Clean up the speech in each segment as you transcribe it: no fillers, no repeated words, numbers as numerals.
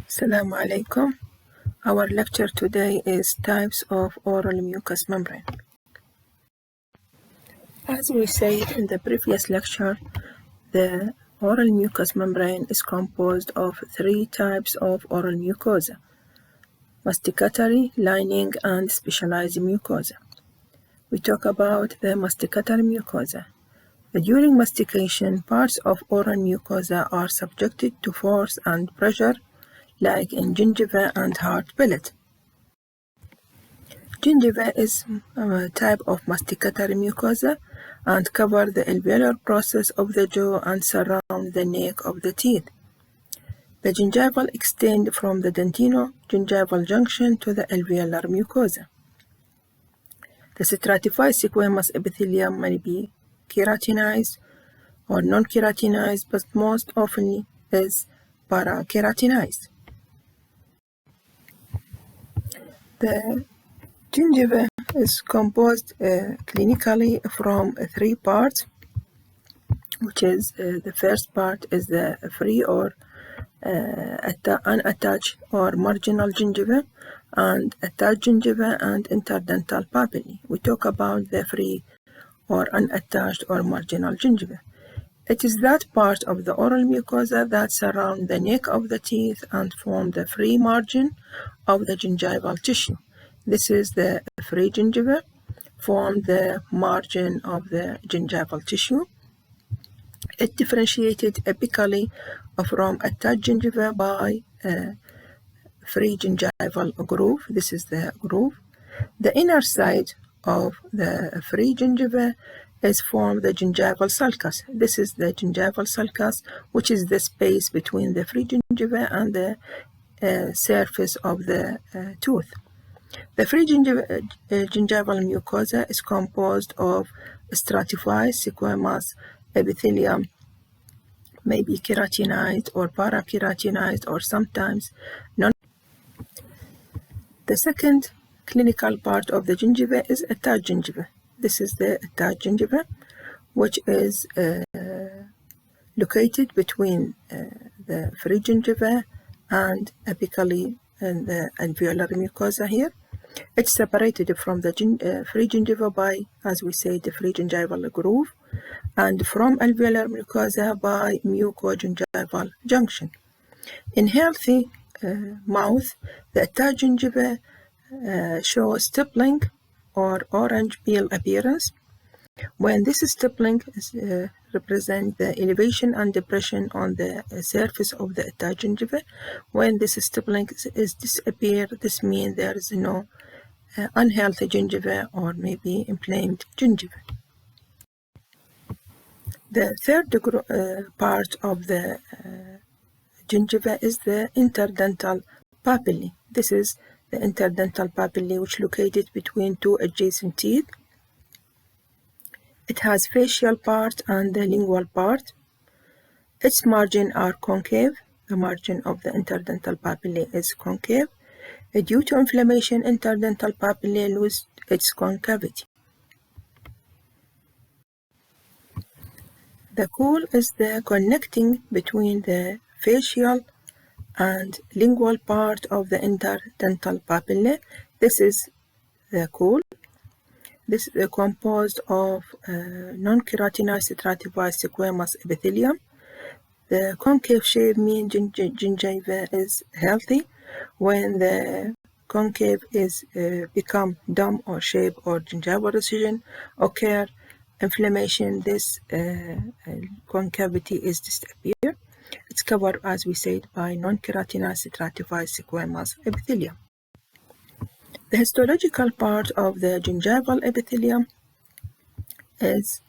Assalamu alaikum. Our lecture today is types of oral mucous membrane. As we said in the previous lecture, the oral mucous membrane is composed of three types of oral mucosa: masticatory, lining, and specialized mucosa. We talk about the masticatory mucosa. During mastication, parts of oral mucosa are subjected to force and pressure, like in gingiva and hard palate. Gingiva is a type of masticatory mucosa and cover the alveolar process of the jaw and surround the neck of the teeth. The gingival extend from the dentino-gingival junction to the alveolar mucosa. The stratified squamous epithelium may be keratinized or non-keratinized, but most often is para-keratinized. The gingiva is composed clinically from three parts, which is the first part is the free or unattached or marginal gingiva, and attached gingiva and interdental papillae. We talk about the free or unattached or marginal gingiva. It is that part of the oral mucosa that surround the neck of the teeth and form the free margin of the gingival tissue. This is the free gingiva, form the margin of the gingival tissue. It differentiated apically from attached gingiva by free gingival groove. This is the groove. The inner side of the free gingiva is formed the gingival sulcus. This is the gingival sulcus, which is the space between the free gingiva and the surface of the tooth. The free gingival mucosa is composed of stratified squamous epithelium, maybe keratinized or para-keratinized or sometimes non. The second clinical part of the gingiva is attached gingiva. This is the attached gingiva, which is located between the free gingiva and apically in the alveolar mucosa here. It's separated from the free gingiva by, as we say, the free gingival groove, and from alveolar mucosa by mucogingival junction. In healthy mouth, the attached gingiva shows stippling or orange peel appearance. When this stippling represents the elevation and depression on the surface of the attached gingiva, when this stippling is disappear, this means there is no unhealthy gingiva or maybe inflamed gingiva. The third part of the gingiva is the interdental papillae. This is the interdental papillae, which is located between two adjacent teeth. It has facial part and the lingual part. Its margins are concave. The margin of the interdental papillae is concave. Due to inflammation, interdental papillae lose its concavity. The cool is the connecting between the facial and lingual part of the interdental papillae. This is the cool. This is composed of non-keratinized stratified squamous epithelium. The concave shape means gingiva is healthy. When the concave is become dome or shape or gingival recession occur, inflammation, this concavity is disappear. It's covered, as we said, by non-keratinized stratified squamous epithelium. The histological part of the gingival epithelium is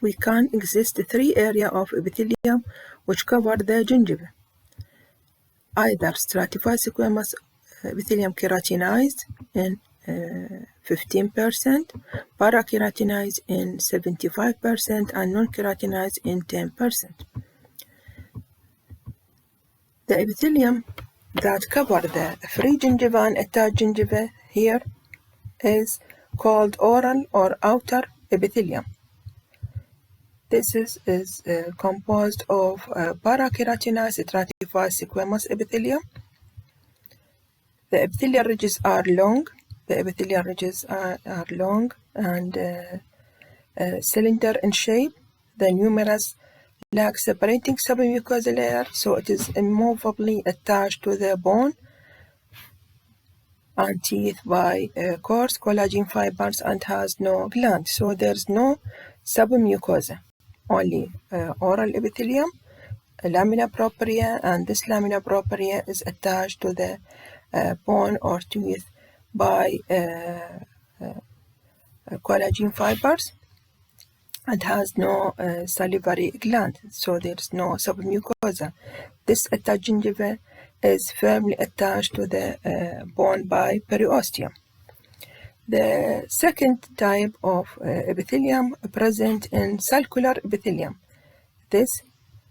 we can exist three areas of epithelium which cover the gingiva. Either stratified squamous epithelium keratinized in 15%, para-keratinized in 75%, and non-keratinized in 10%. The epithelium that cover the free gingiva and attached gingiva here is called oral or outer epithelium. This is composed of para-keratinized stratified squamous epithelium The epithelial ridges are long. The epithelial ridges are long and cylinder in shape. The numerous lack separating submucosal layer, so it is immovably attached to the bone and teeth by coarse collagen fibers and has no gland. So there's no submucosa, only oral epithelium, lamina propria, and this lamina propria is attached to the bone or tooth by collagen fibers and has no salivary gland, so there's no submucosa. This attached gingiva is firmly attached to the bone by periosteum. The second type of epithelium present in sulcular epithelium. This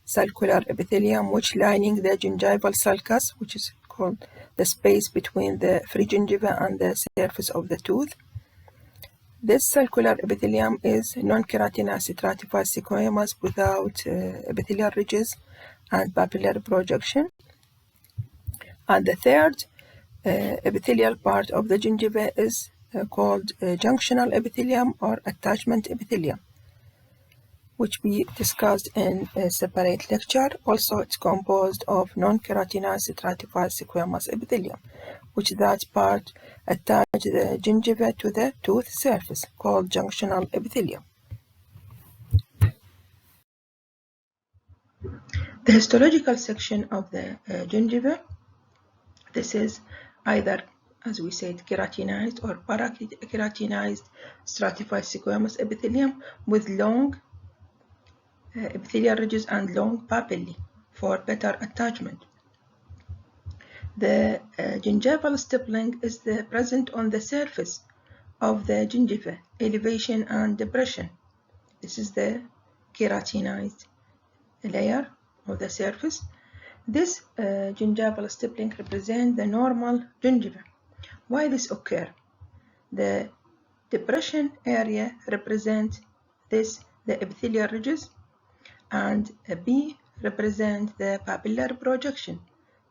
sulcular epithelium, which lining the gingival sulcus, which is called the space between the free gingiva and the surface of the tooth. This sulcular epithelium is non-keratinized stratified squamous without epithelial ridges and papillary projection. And the third epithelial part of the gingiva is called junctional epithelium or attachment epithelium, which we discussed in a separate lecture. Also, it's composed of non-keratinized stratified squamous epithelium, which that part attach the gingiva to the tooth surface, called junctional epithelium. The histological section of the gingiva, this is either, as we said, keratinized or parakeratinized stratified squamous epithelium with long epithelial ridges and long papillae for better attachment. The gingival stippling is present on the surface of the gingiva, elevation and depression. This is the keratinized layer of the surface. This gingival stippling represents the normal gingiva. Why this occur? The depression area represents the epithelial ridges, and B represents the papillary projection.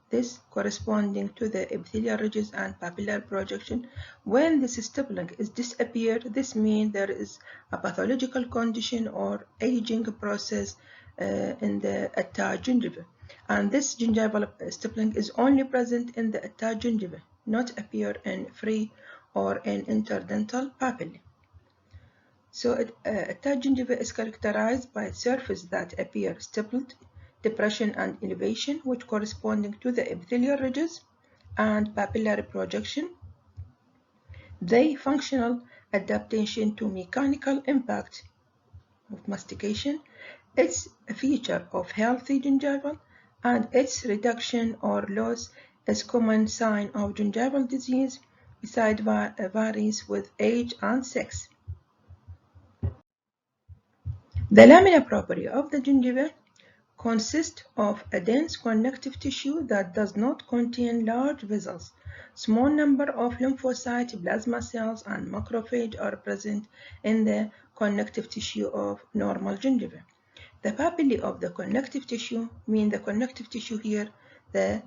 This corresponding to the epithelial ridges and papillary projection. When this stippling is disappeared, this means there is a pathological condition or aging process in the attached gingiva. And this gingival stippling is only present in the attached gingiva, not appear in free or in interdental papillae. So attached gingiva is characterized by surface that appear stippled, depression and elevation, which corresponding to the epithelial ridges and papillary projection. They functional adaptation to mechanical impact of mastication. It's a feature of healthy gingival, and its reduction or loss is common sign of gingival disease, besides varies with age and sex. The lamina propria of the gingiva consists of a dense connective tissue that does not contain large vessels. Small number of lymphocyte, plasma cells, and macrophage are present in the connective tissue of normal gingiva. The papillae of the connective tissue, the connective tissue here, the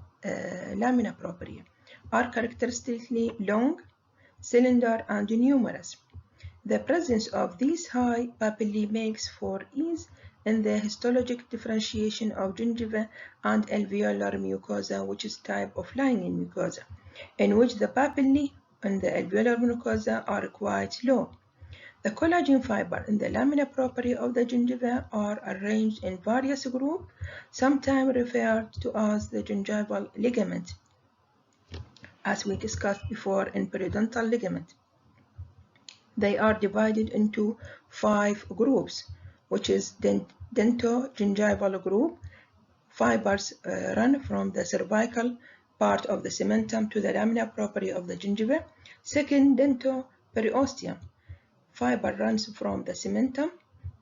lamina propria, are characteristically long, cylinder, and numerous. The presence of these high papillae makes for ease in the histologic differentiation of gingiva and alveolar mucosa, which is type of lining mucosa, in which the papillae and the alveolar mucosa are quite low. The collagen fiber in the lamina propria of the gingiva are arranged in various groups, sometimes referred to as the gingival ligament, as we discussed before in periodontal ligament. They are divided into 5 groups, which is dento-gingival group. Fibers run from the cervical part of the cementum to the lamina propria of the gingiva. Second, dento-periosteum. Fiber runs from the cementum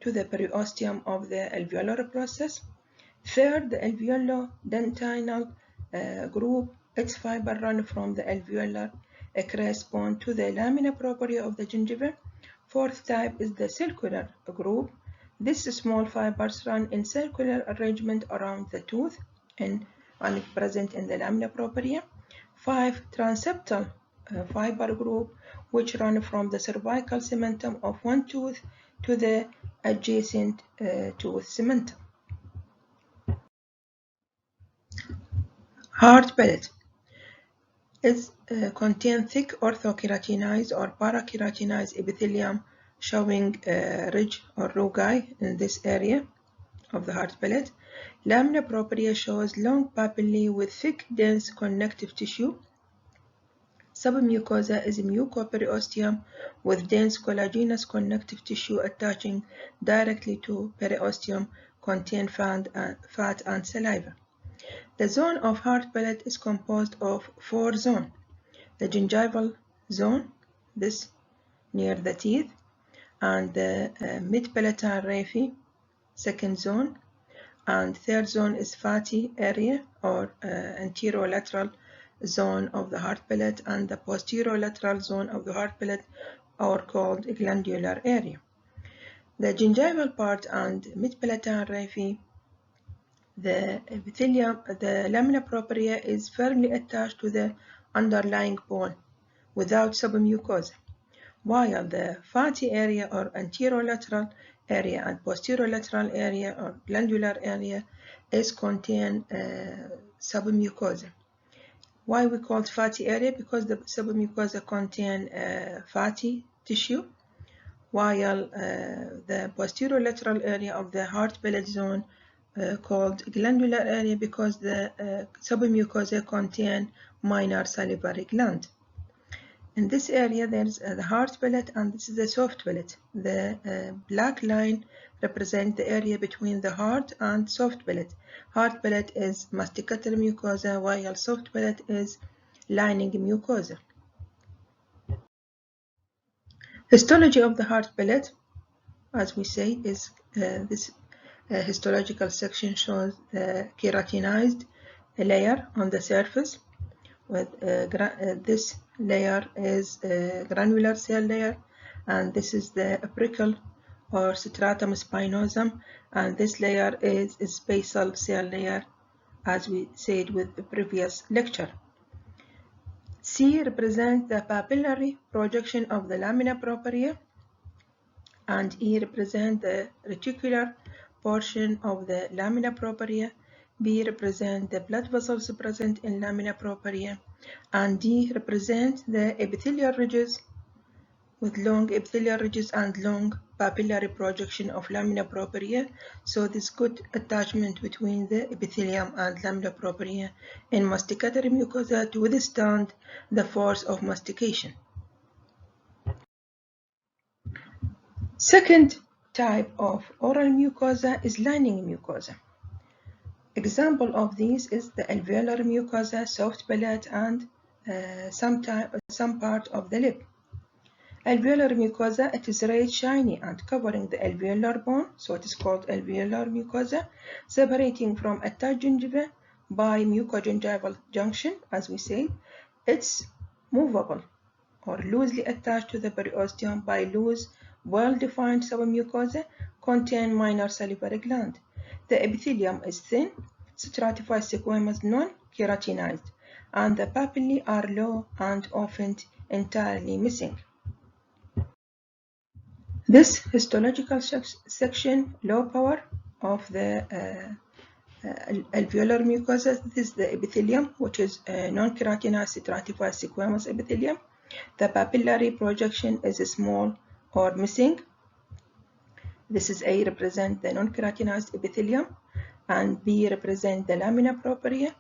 to the periosteum of the alveolar process. Third, the alveolo-dentinal group. Its fiber run from the alveolar crest bone to the lamina propria of the gingiva. Fourth type is the circular group. These small fibers run in circular arrangement around the tooth and present in the lamina propria. 5 transeptal fiber group which run from the cervical cementum of one tooth to the adjacent tooth cementum. Hard palate. It contains thick orthokeratinized or parakeratinized epithelium showing ridge or rugae in this area of the hard palate. Lamina propria shows long papillae with thick, dense connective tissue. Submucosa is a mucoperiosteum with dense collagenous connective tissue attaching directly to periosteum, contain fat and saliva. The zone of hard palate is composed of 4 zones. The gingival zone, this near the teeth, and the mid-palatal raphe, second zone, and third zone is fatty area or anterolateral zone of the hard palate, and the posterolateral zone of the hard palate are called glandular area. The gingival part and mid-palatal raphe, the epithelium, the lamina propria is firmly attached to the underlying bone without submucosa, while the fatty area or anterolateral area and posterolateral area or glandular area is contain submucosa. Why we call it fatty area? Because the submucosa contain fatty tissue, while the posterolateral area of the hard palate zone called glandular area because the submucosa contain minor salivary gland. In this area, there's the hard palate and this is the soft palate. The black line represents the area between the hard and soft palate. Hard palate is masticatory mucosa, while soft palate is lining mucosa. Histology of the hard palate, as we say, is this histological section shows the keratinized layer on the surface. With this layer is a granular cell layer, and this is the apical or stratum spinosum, and this layer is a spatial cell layer, as we said with the previous lecture. C represents the papillary projection of the lamina propria, and E represents the reticular portion of the lamina propria. B represents the blood vessels present in lamina propria, and D represents the epithelial ridges with long epithelial ridges and long papillary projection of lamina propria. So this good attachment between the epithelium and lamina propria in masticatory mucosa to withstand the force of mastication. Second type of oral mucosa is lining mucosa. Example of these is the alveolar mucosa, soft palate, and some part of the lip. Alveolar mucosa, it is red, shiny, and covering the alveolar bone, so it is called alveolar mucosa, separating from attached gingiva by mucogingival junction, as we say. It's movable or loosely attached to the periosteum by loose, well-defined submucosa, contain minor salivary gland. The epithelium is thin, stratified squamous, non-keratinized, and the papillae are low and often entirely missing. This histological section, low power of the alveolar mucosa, this is the epithelium, which is non-keratinized stratified squamous epithelium. The papillary projection is small or missing. This is A represent the non-keratinized epithelium, and B represent the lamina propria,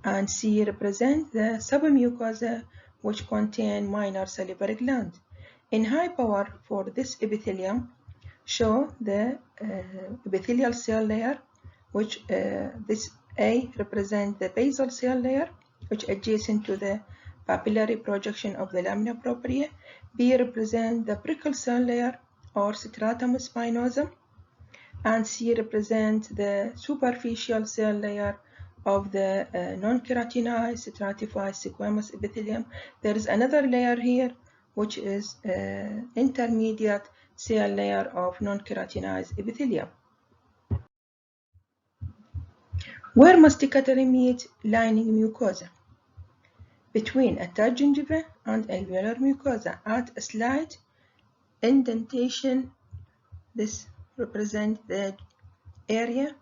and C represent the submucosa, which contain minor salivary gland. In high power for this epithelium, show the epithelial cell layer, which this A represent the basal cell layer, which adjacent to the papillary projection of the lamina propria. B represent the apical cell layer or stratum spinosum, and C represent the superficial cell layer of the non-keratinized stratified squamous epithelium. There is another layer here, which is intermediate cell layer of non-keratinized epithelium. Where masticatory meet lining mucosa. between attached gingiva and alveolar mucosa at a slight indentation. This represents the area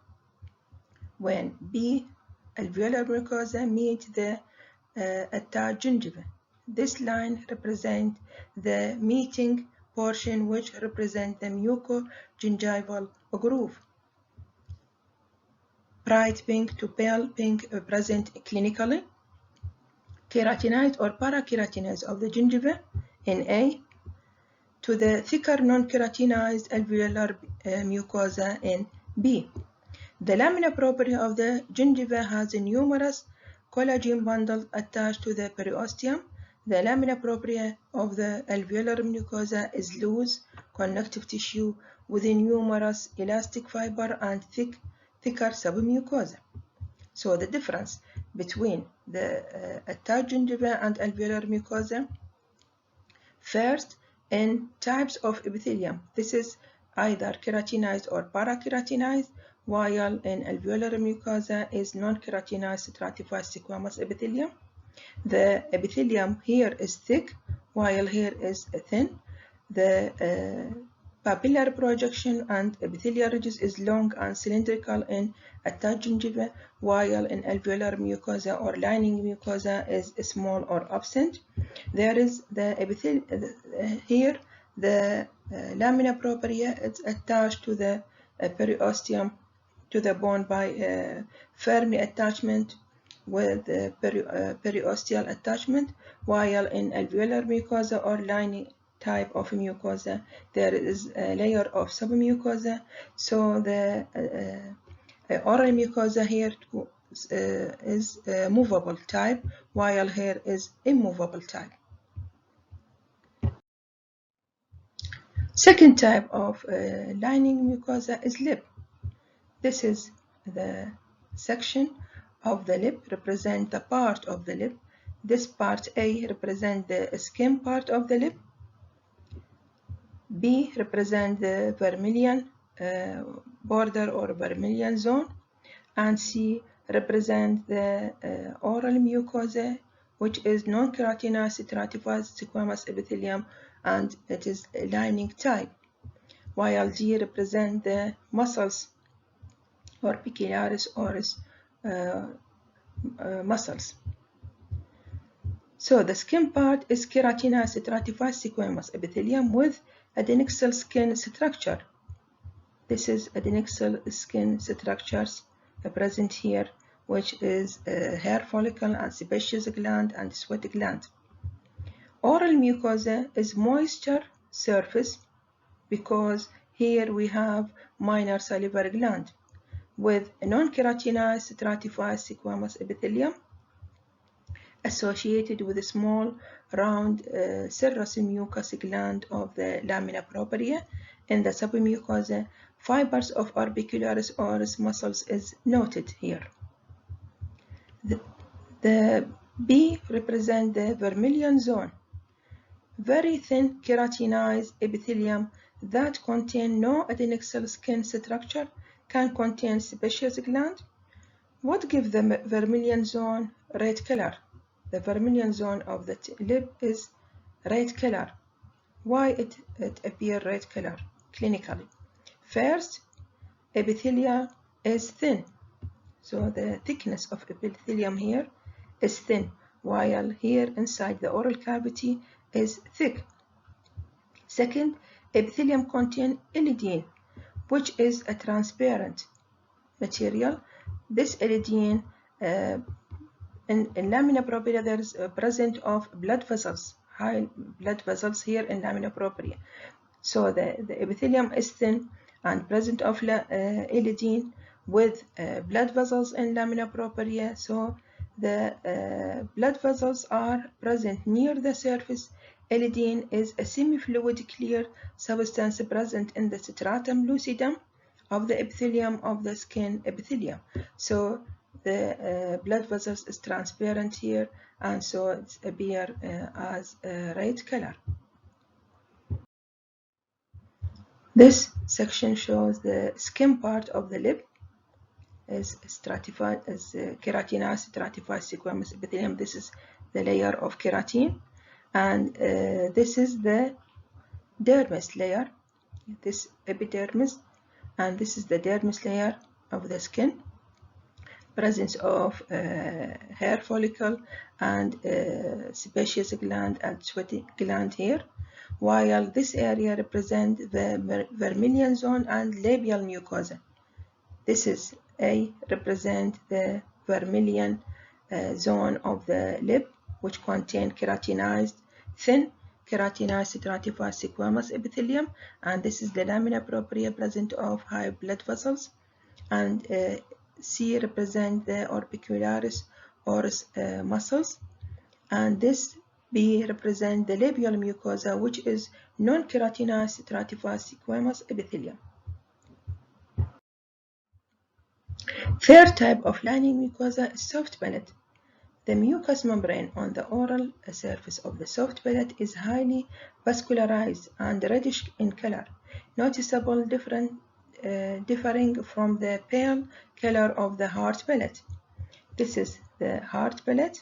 when B alveolar mucosa meets the attached gingiva. This line represents the meeting portion, which represents the mucogingival groove. Bright pink to pale pink present clinically. Keratinized or parakeratinized of the gingiva in A, to the thicker non-keratinized alveolar mucosa in B. The lamina propria of the gingiva has numerous collagen bundles attached to the periosteum. The lamina propria of the alveolar mucosa is loose connective tissue with numerous elastic fiber and thicker submucosa. So the difference between the attached gingiva and alveolar mucosa. First, in types of epithelium, this is either keratinized or parakeratinized, while in alveolar mucosa is non-keratinized stratified squamous epithelium. The epithelium here is thick, while here is thin. The papillary projection and epithelial ridges is long and cylindrical in attached gingiva, while in alveolar mucosa or lining mucosa is small or absent. There is the here the lamina propria is attached to the periosteum, to the bone by firmly attachment with periosteal attachment, while in alveolar mucosa or lining type of mucosa there is a layer of submucosa. So the oral mucosa here is a movable type, while here is immovable type. Second type of lining mucosa is lip. This is the section of the lip, represent the part of the lip. This part A represents the skin part of the lip. B represents the vermilion border or vermilion zone, and C represents the oral mucosa, which is non-keratinized stratified squamous epithelium, and it is a lining type, while D represents the muscles or picellaris oris muscles. So the skin part is keratinized stratified squamous epithelium with adnexal skin structure. This is adnexal skin structures present here, which is hair follicle and sebaceous gland and sweat gland. Oral mucosa is moisture surface because here we have minor salivary gland with non-keratinized stratified squamous epithelium associated with a small round serous mucous gland of the lamina propria. In the submucosa, fibers of orbicularis oris muscles is noted here. The B represents the vermilion zone, very thin keratinized epithelium that contain no adnexal skin structure, can contain sebaceous gland. What gives the vermilion zone red color? The vermilion zone of the lip is red color. Why it appears red color clinically? First, epithelium is thin. So the thickness of epithelium here is thin, while here inside the oral cavity is thick. Second, epithelium contains elidine, which is a transparent material. This elidine in lamina propria there is a presence of blood vessels, high blood vessels here in lamina propria. So the epithelium is thin and present of elidine with blood vessels in lamina propria. So the blood vessels are present near the surface. Elidine is a semi-fluid clear substance present in the stratum lucidum of the epithelium of the skin epithelium. So the blood vessels is transparent here, and so it appears as a red color. This section shows the skin part of the lip. is stratified as keratinized stratified squamous epithelium. This is the layer of keratin, and this is the dermis layer, this epidermis, and this is the dermis layer of the skin. Presence of hair follicle and sebaceous gland and sweaty gland here, while this area represents the vermilion zone and labial mucosa. This is represent the vermilion zone of the lip, which contain keratinized, thin keratinized stratified squamous epithelium, and this is the lamina propria present of high blood vessels, and C represent the orbicularis oris muscles, and this B represent the labial mucosa, which is non-keratinized stratified squamous epithelium. Third type of lining mucosa is soft palate. The mucous membrane on the oral surface of the soft palate is highly vascularized and reddish in color, noticeable differing from the pale color of the hard palate. This is the hard palate,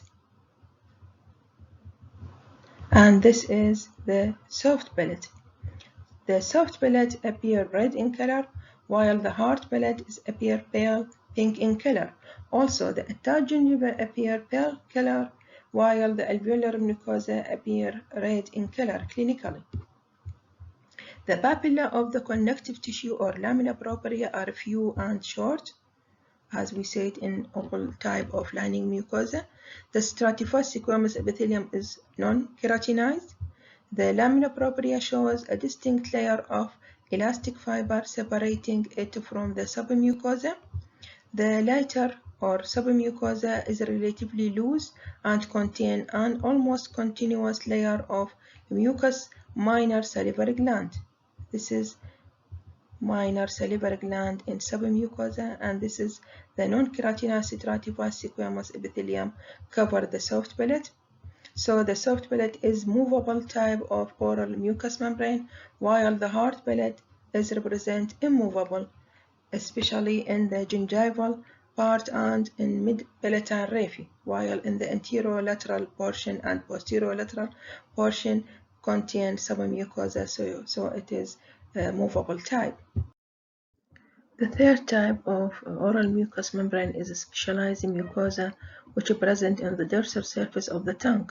and this is the soft palate. The soft palate appear red in color, while the hard palate appear pale pink in color. Also, the attached gingiva appear pale color, while the alveolar mucosa appear red in color clinically. The papilla of the connective tissue or lamina propria are few and short, as we said in all type of lining mucosa. The stratified squamous epithelium is non-keratinized. The lamina propria shows a distinct layer of elastic fiber separating it from the submucosa. The latter or submucosa is relatively loose and contain an almost continuous layer of mucous minor salivary gland. This is minor salivary gland in submucosa, and this is the non-keratinized stratified squamous epithelium cover the soft palate. So the soft palate is movable type of oral mucous membrane, while the hard palate is represent immovable, especially in the gingival part and in mid-palatine raphe, while in the anterolateral portion and posterolateral portion contain submucosa, so it is a movable type. The third type of oral mucous membrane is a specialized mucosa which is present in the dorsal surface of the tongue.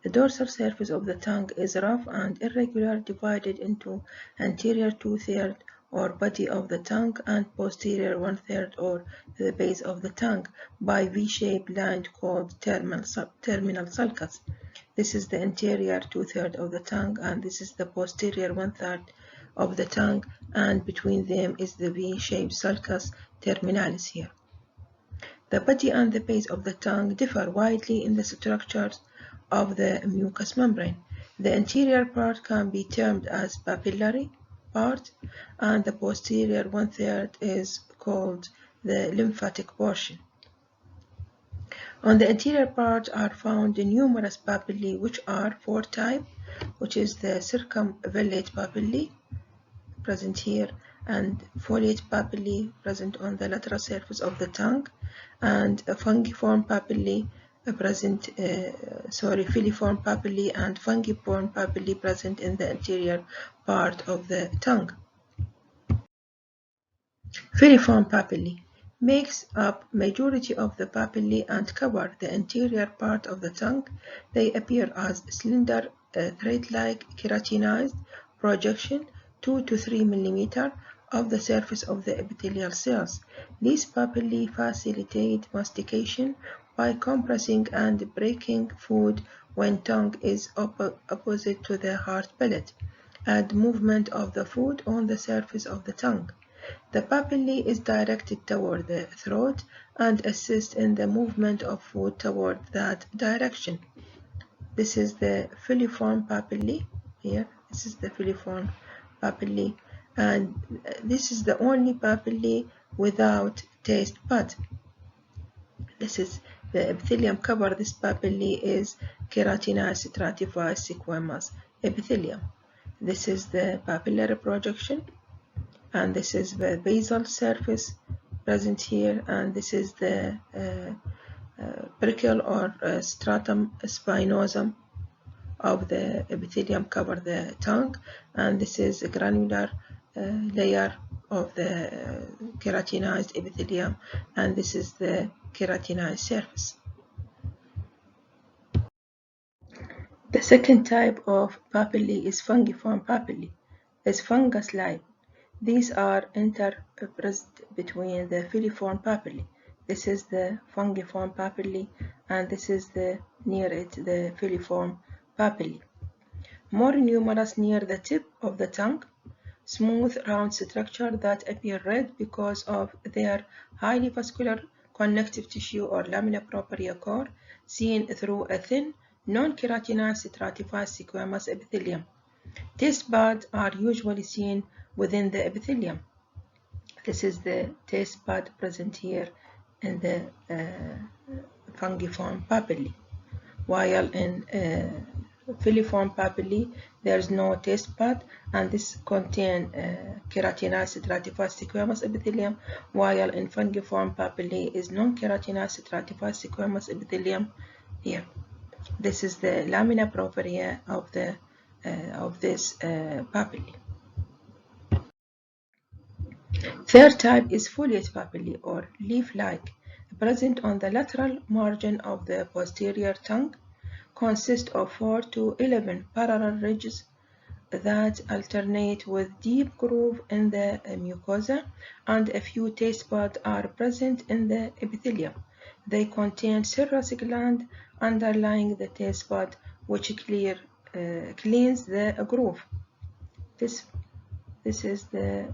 The dorsal surface of the tongue is rough and irregular, divided into anterior 2/3 or body of the tongue and posterior 1/3 or the base of the tongue by V-shaped line called terminal sulcus. This is the anterior 2/3 of the tongue, and this is the posterior 1/3 of the tongue, and between them is the V-shaped sulcus terminalis here. The body and the base of the tongue differ widely in the structures of the mucous membrane. The anterior part can be termed as papillary part, and the posterior 1/3 is called the lymphatic portion. On the anterior part are found numerous papillae, which are 4 types, which is the circumvallate papillae present here, and foliate papillae present on the lateral surface of the tongue, and fungiform papillae filiform papillae and fungiform papillae present in the anterior part of the tongue. Filiform papillae makes up majority of the papillae and cover the anterior part of the tongue. They appear as slender thread-like keratinized projection 2 to 3 mm of the surface of the epithelial cells. These papillae facilitate mastication by compressing and breaking food when tongue is opposite to the hard palate, and movement of the food on the surface of the tongue. The papillae is directed toward the throat and assist in the movement of food toward that direction. This is the filiform papillae here. This is the filiform papillae, and this is the only papillae without taste bud. This is the epithelium cover. This papillae is keratinized stratified squamous epithelium. This is the papillary projection, and this is the basal surface present here, and this is the pericle or stratum spinosum of the epithelium cover the tongue, and this is a granular layer of the keratinized epithelium, and this is the keratinized surface. The second type of papillae is fungiform papillae. It's fungus-like. These are interspersed between the filiform papillae. This is the fungiform papillae, and this is the near it the filiform papillae. More numerous near the tip of the tongue, smooth round structure that appear red because of their highly vascular connective tissue or lamina propria core seen through a thin non-keratinized stratified squamous epithelium. Taste buds are usually seen within the epithelium. This is the taste bud present here in the fungiform papillae, while in filiform papillae there is no taste bud, and this contain keratinized stratified squamous epithelium, while in fungiform papillae is non-keratinized stratified squamous epithelium here. This is the lamina propria of this papillae. Third type is foliate papillae or leaf-like, present on the lateral margin of the posterior tongue, consist of 4 to 11 parallel ridges that alternate with deep groove in the mucosa, and a few taste buds are present in the epithelium. They contain serous gland underlying the taste bud, which cleans the groove. This is the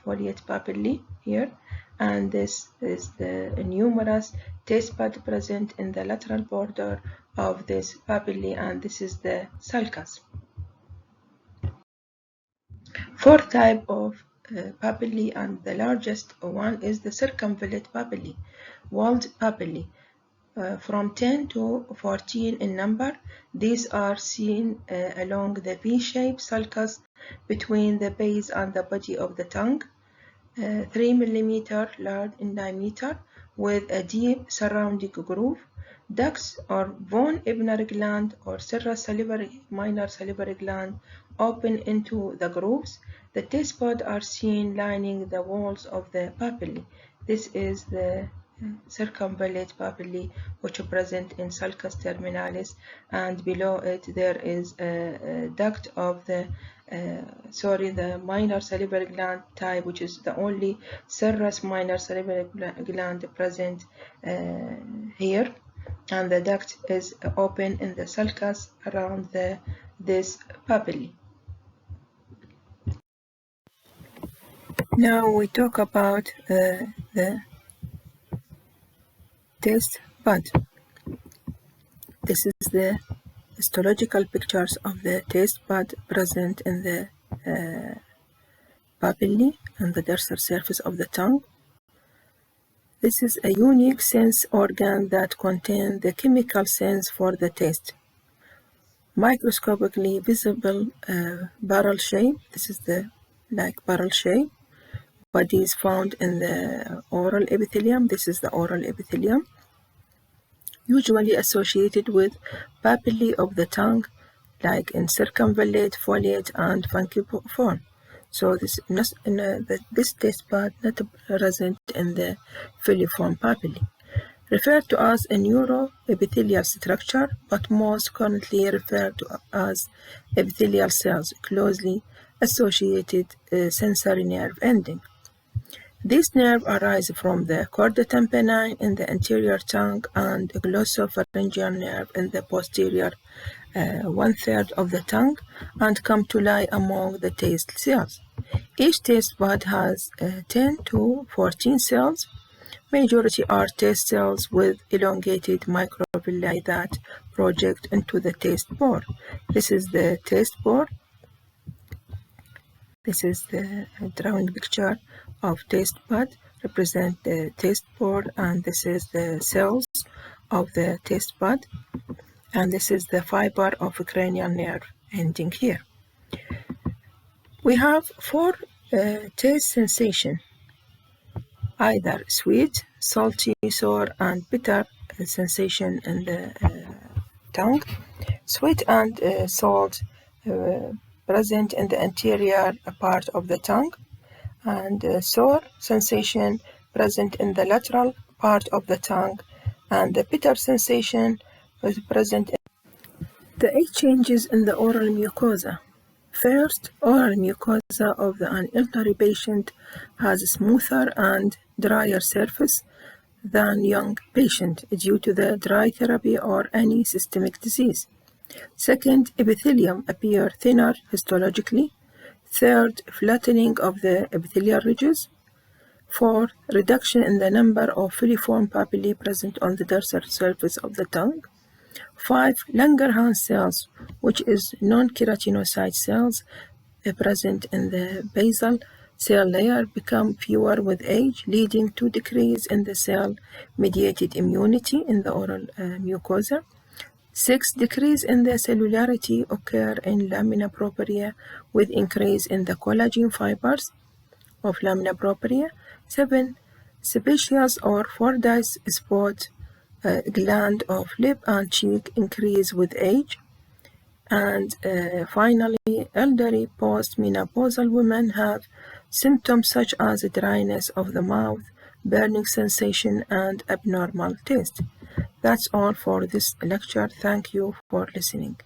foliate papillae here, and this is the numerous taste bud present in the lateral border of this papillae, and this is the sulcus. Fourth type of papillae, and the largest one, is the circumvent papillae, walled papillae. From 10 to 14 in number. These are seen along the V-shaped sulcus between the base and the body of the tongue, 3 mm large in diameter, with a deep surrounding groove. Ducts or von Ebner gland or serous salivary minor salivary gland open into the grooves. The taste buds are seen lining the walls of the papillae. This is the circumvallate papillae, which are present in sulcus terminalis, and below it there is a duct of the minor salivary gland type, which is the only serous minor salivary gland present here, and the duct is open in the sulcus around this papillae. Now we talk about the taste bud. This is the histological pictures of the taste bud present in the papillae and the dorsal surface of the tongue. This is a unique sense organ that contains the chemical sense for the taste. Microscopically visible barrel shape. This is the barrel shape. Body is found in the oral epithelium. This is the oral epithelium, usually associated with papillae of the tongue, like in circumvallate, foliate, and fungiform. So this taste bud not present in the filiform papillae. Referred to as a neuroepithelial structure, but most currently referred to as epithelial cells, closely associated sensory nerve ending. These nerves arise from the chorda tympani in the anterior tongue and glossopharyngeal nerve in the posterior 1/3 of the tongue, and come to lie among the taste cells. Each taste bud has 10 to 14 cells. Majority are taste cells with elongated microvilli that project into the taste board. This is the taste board. This is the drawing picture of taste bud, represent the taste board, and this is the cells of the taste bud, and this is the fiber of a cranial nerve ending here. We have 4 taste sensation. either sweet, salty, sour, and bitter sensation in the tongue. Sweet and salt present in the anterior part of the tongue, and sour sensation present in the lateral part of the tongue, and the bitter sensation is present in the 8 changes in the oral mucosa. First, oral mucosa of an elderly patient has a smoother and drier surface than young patient due to the dry therapy or any systemic disease. Second, epithelium appear thinner histologically. Third, flattening of the epithelial ridges. Fourth, reduction in the number of filiform papillae present on the dorsal surface of the tongue. 5. Langerhans cells, which is non-keratinocyte cells present in the basal cell layer, become fewer with age, leading to decrease in the cell-mediated immunity in the oral mucosa. 6. Decrease in the cellularity occur in lamina propria with increase in the collagen fibers of lamina propria. 7. Sebaceous or Fordyce spot gland of lip and cheek increase with age. And finally, elderly post-menopausal women have symptoms such as dryness of the mouth, burning sensation, and abnormal taste. That's all for this lecture. Thank you for listening.